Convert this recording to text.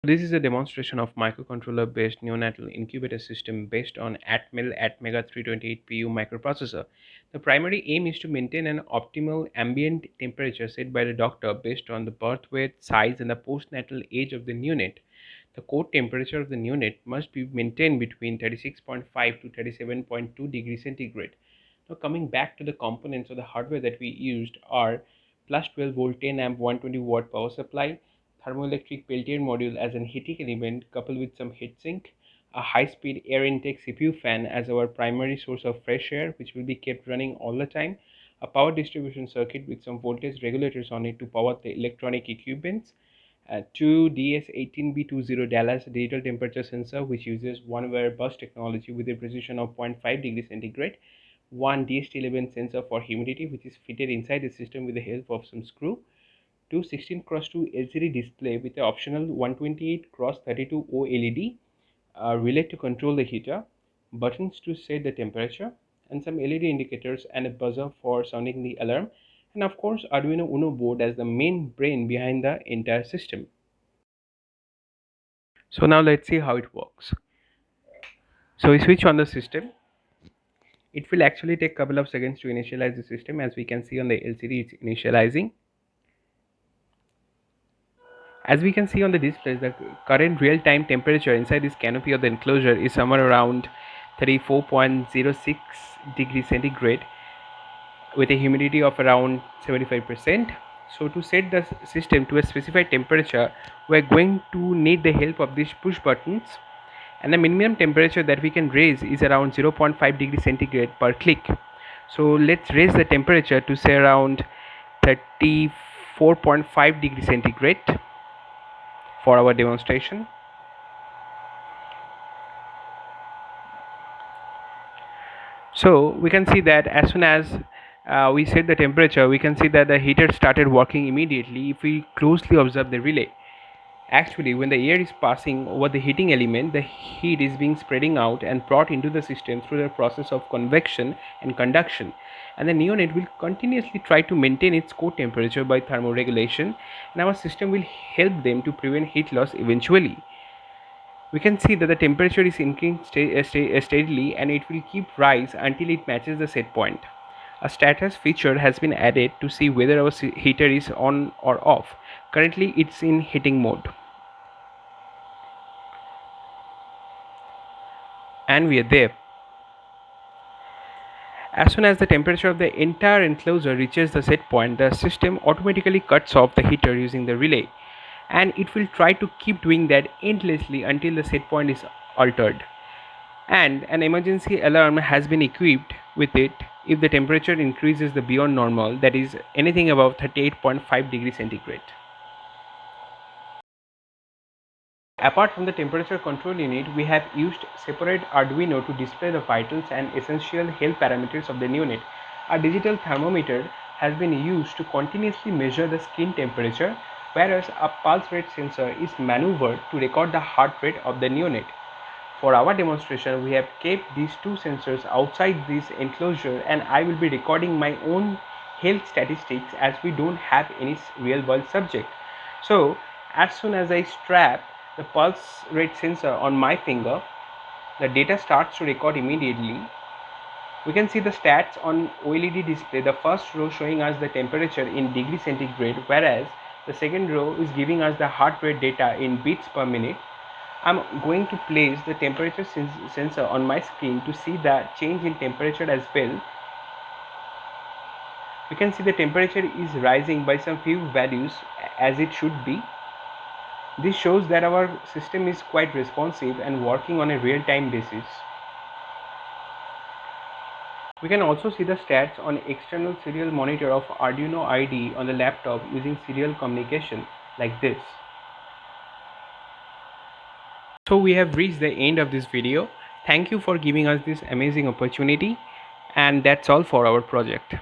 This is a demonstration of microcontroller-based neonatal incubator system based on Atmel Atmega 328 PU microprocessor. The primary aim is to maintain an optimal ambient temperature set by the doctor based on the birth weight, size, and the postnatal age of the neonate. The core temperature of the neonate must be maintained between 36.5 to 37.2 degrees centigrade. Now, coming back to the components of the hardware that we used are plus 12 volt 10 amp 120 watt power supply, thermoelectric Peltier module as an heating element coupled with some heatsink, a high-speed air intake CPU fan as our primary source of fresh air which will be kept running all the time, a power distribution circuit with some voltage regulators on it to power the electronic equipments, two DS18B20 Dallas digital temperature sensor which uses one-wire bus technology with a precision of 0.5 degrees centigrade, one DST11 sensor for humidity which is fitted inside the system with the help of some screw, two 16x2 LCD display with the optional 128x32 OLED, a relay to control the heater, buttons to set the temperature, and some LED indicators and a buzzer for sounding the alarm, and of course Arduino Uno board as the main brain behind the entire system. So now let's see how it works. So we switch on the system. It will actually take a couple of seconds to initialize the system. As we can see on the LCD, it's initializing. As we can see on the display, the current real-time temperature inside this canopy of the enclosure is somewhere around 34.06 degrees centigrade with a humidity of around 75%. So to set the system to a specified temperature, we're going to need the help of these push buttons, and the minimum temperature that we can raise is around 0.5 degrees centigrade per click. So let's raise the temperature to say around 34.5 degrees centigrade for our demonstration. So we can see that as soon as we set the temperature, we can see that the heater started working immediately if we closely observe the relay. Actually, when the air is passing over the heating element, the heat is being spreading out and brought into the system through the process of convection and conduction. And the neonate will continuously try to maintain its core temperature by thermoregulation, and our system will help them to prevent heat loss eventually. We can see that the temperature is increasing steadily and it will keep rise until it matches the set point. A status feature has been added to see whether our heater is on or off. Currently it's in heating mode. And we are there. As soon as the temperature of the entire enclosure reaches the set point, the system automatically cuts off the heater using the relay, and it will try to keep doing that endlessly until the set point is altered. And an emergency alarm has been equipped with it if the temperature increases the beyond normal, that is anything above 38.5 degrees centigrade. Apart from the temperature control unit, we have used separate Arduino to display the vitals and essential health parameters of the neonate. A digital thermometer has been used to continuously measure the skin temperature, whereas a pulse rate sensor is maneuvered to record the heart rate of the neonate. For our demonstration, we have kept these two sensors outside this enclosure, and I will be recording my own health statistics as we don't have any real world subject. So as soon as I strap the pulse rate sensor on my finger, the data starts to record immediately. We can see the stats on OLED display, the first row showing us the temperature in degree centigrade, whereas the second row is giving us the heart rate data in beats per minute. I'm going to place the temperature sensor on my screen to see the change in temperature as well. We can see the temperature is rising by some few values as it should be. This shows that our system is quite responsive and working on a real-time basis. We can also see the stats on external serial monitor of Arduino IDE on the laptop using serial communication like this. So we have reached the end of this video. Thank you for giving us this amazing opportunity, and that's all for our project.